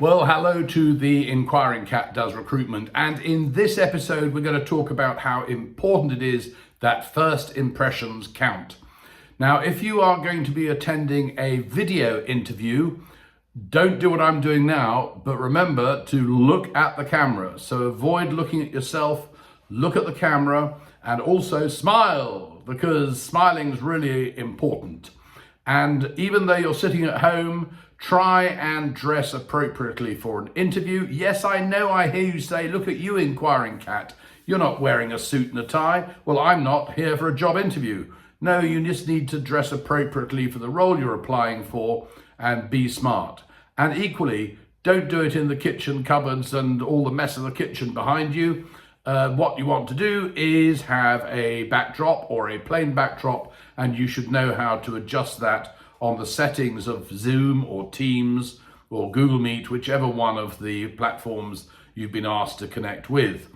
Well, hello to the Inquiring Cat Does Recruitment, and in this episode we're going to talk about how important it is that first impressions count. Now, if you are going to be attending a video interview, don't do what I'm doing now, but remember to look at the camera. So avoid looking at yourself, look at the camera, and also smile, because smiling is really important. And even though you're sitting at home, try and dress appropriately for an interview. Yes, I know, I hear you say, look at you, Inquiring Cat. You're not wearing a suit and a tie. Well, I'm not here for a job interview. No, you just need to dress appropriately for the role you're applying for and be smart. And equally, don't do it in the kitchen cupboards and all the mess of the kitchen behind you. What you want to do is have a backdrop or a plain backdrop, and you should know how to adjust that on the settings of Zoom or Teams or Google Meet, whichever one of the platforms you've been asked to connect with.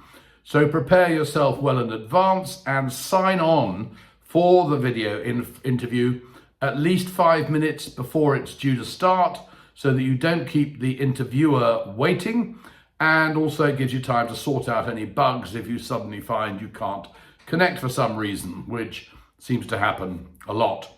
So prepare yourself well in advance and sign on for the video interview at least 5 minutes before it's due to start, so that you don't keep the interviewer waiting, and also it gives you time to sort out any bugs if you suddenly find you can't connect for some reason, which seems to happen a lot.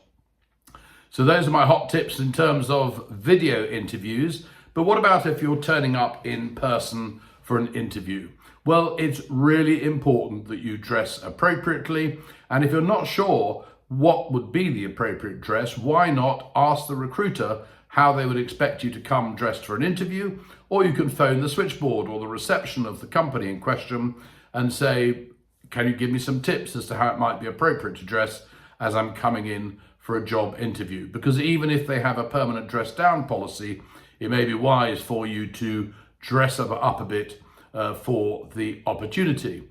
So those are my hot tips in terms of video interviews. But what about if you're turning up in person for an interview? Well, it's really important that you dress appropriately. And if you're not sure what would be the appropriate dress, why not ask the recruiter how they would expect you to come dressed for an interview? Or you can phone the switchboard or the reception of the company in question and say, can you give me some tips as to how it might be appropriate to dress as I'm coming in for a job interview? Because even if they have a permanent dress down policy, it may be wise for you to dress up a bit for the opportunity.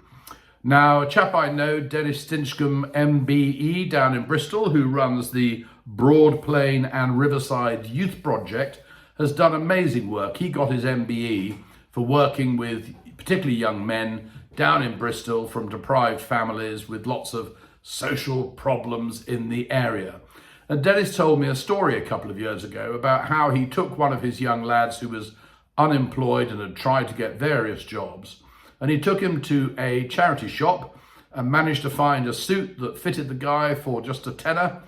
Now, a chap I know, Dennis Stinchcombe MBE down in Bristol, who runs the Broad Plain and Riverside Youth Project, has done amazing work. He got his MBE for working with particularly young men down in Bristol from deprived families with lots of social problems in the area. And Dennis told me a story a couple of years ago about how he took one of his young lads who was unemployed and had tried to get various jobs, and he took him to a charity shop and managed to find a suit that fitted the guy for just a tenner,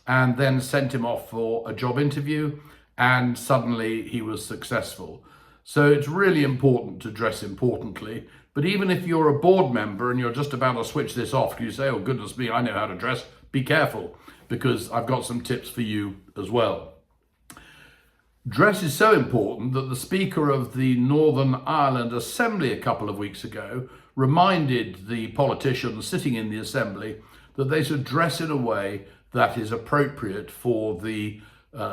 and then sent him off for a job interview, and suddenly he was successful. So it's really important to dress importantly. But even if you're a board member and you're just about to switch this off, you say, oh goodness me, I know how to dress, be careful, because I've got some tips for you as well. Dress is so important that the Speaker of the Northern Ireland Assembly a couple of weeks ago reminded the politicians sitting in the Assembly that they should dress in a way that is appropriate for the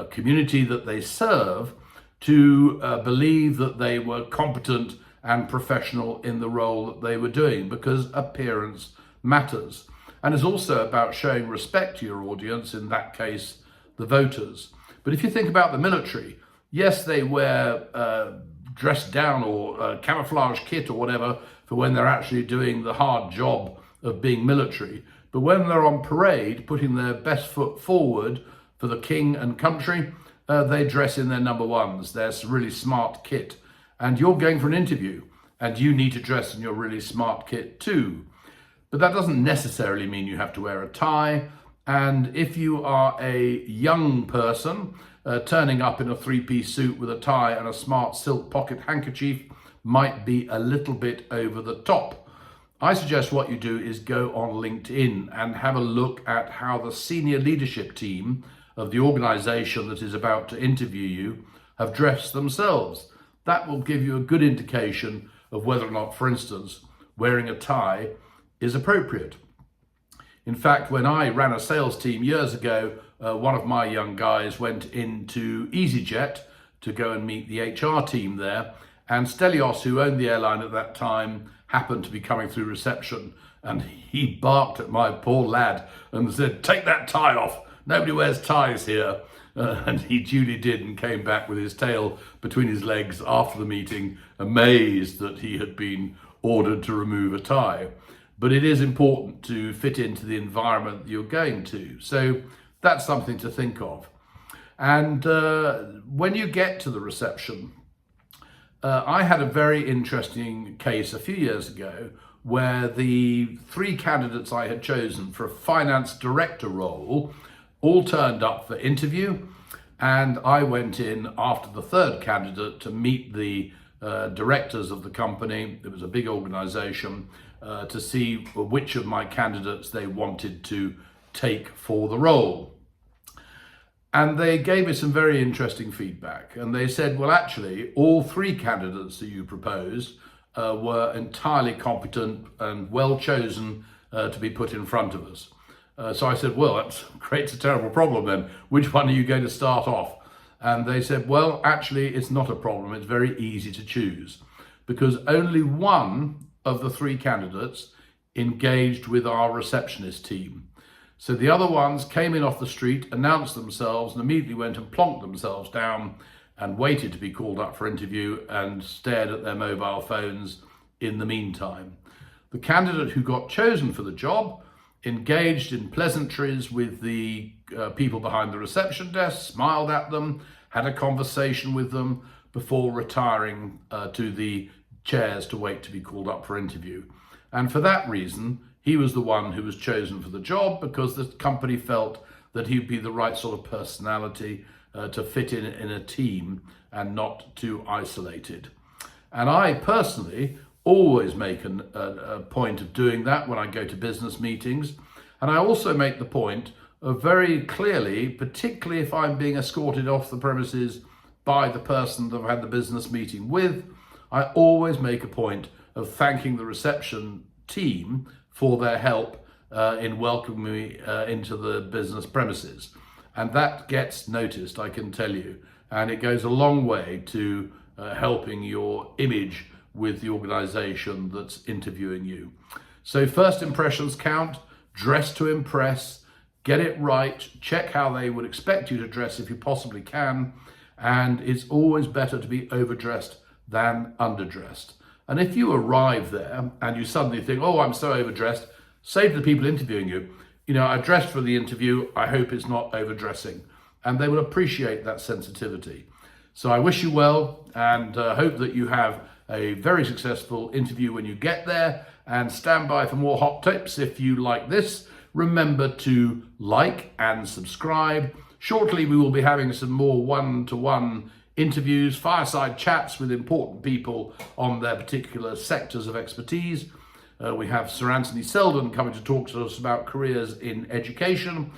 community that they serve, to believe that they were competent and professional in the role that they were doing, because appearance matters. And it's also about showing respect to your audience, in that case, the voters. But if you think about the military, yes, they wear dress down or camouflage kit or whatever for when they're actually doing the hard job of being military. But when they're on parade, putting their best foot forward for the king and country, they dress in their number ones, their really smart kit. And you're going for an interview, and you need to dress in your really smart kit too. But that doesn't necessarily mean you have to wear a tie. And if you are a young person, turning up in a three-piece suit with a tie and a smart silk pocket handkerchief might be a little bit over the top. I suggest what you do is go on LinkedIn and have a look at how the senior leadership team of the organization that is about to interview you have dressed themselves. That will give you a good indication of whether or not, for instance, wearing a tie is appropriate. In fact, when I ran a sales team years ago, one of my young guys went into EasyJet to go and meet the HR team there, and Stelios, who owned the airline at that time, happened to be coming through reception, and he barked at my poor lad and said, "Take that tie off. Nobody wears ties here." And he duly did, and came back with his tail between his legs after the meeting, amazed that he had been ordered to remove a tie. But it is important to fit into the environment you're going to. So that's something to think of. And when you get to the reception, I had a very interesting case a few years ago where the 3 candidates I had chosen for a finance director role all turned up for interview, and I went in after the 3rd candidate to meet the directors of the company. It was a big organization, to see which of my candidates they wanted to take for the role. And they gave me some very interesting feedback. And they said, well, actually, all 3 candidates that you proposed were entirely competent and well chosen to be put in front of us. So I said, well, that creates a terrible problem then. Which one are you going to start off? And they said, well, actually, it's not a problem. It's very easy to choose, because only one of the 3 candidates engaged with our receptionist team. So the other ones came in off the street, announced themselves, and immediately went and plonked themselves down and waited to be called up for interview and stared at their mobile phones in the meantime. The candidate who got chosen for the job engaged in pleasantries with the people behind the reception desk, smiled at them, had a conversation with them before retiring to the chairs to wait to be called up for interview. And for that reason, he was the one who was chosen for the job, because the company felt that he'd be the right sort of personality to fit in a team and not too isolated. And I personally always make a point of doing that when I go to business meetings. And I also make the point of very clearly, particularly if I'm being escorted off the premises by the person that I've had the business meeting with, I always make a point of thanking the reception team for their help in welcoming me into the business premises. And that gets noticed, I can tell you. And it goes a long way to helping your image with the organization that's interviewing you. So first impressions count, dress to impress, get it right, check how they would expect you to dress if you possibly can. And it's always better to be overdressed than underdressed. And if you arrive there and you suddenly think, oh, I'm so overdressed, say to the people interviewing you, I dressed for the interview, I hope it's not overdressing. And they will appreciate that sensitivity. So I wish you well, and hope that you have a very successful interview when you get there, and stand by for more hot tips if you like this. Remember to like and subscribe. Shortly, we will be having some more one-to-one interviews, fireside chats with important people on their particular sectors of expertise. We have Sir Anthony Seldon coming to talk to us about careers in education,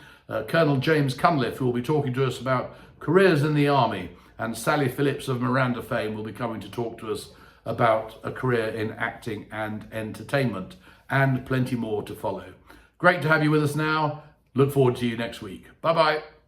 Colonel James Cunliffe, who will be talking to us about careers in the army, and Sally Phillips of Miranda fame will be coming to talk to us about a career in acting and entertainment, and plenty more to follow. Great to have you with us now. Look forward to you next week. Bye-bye.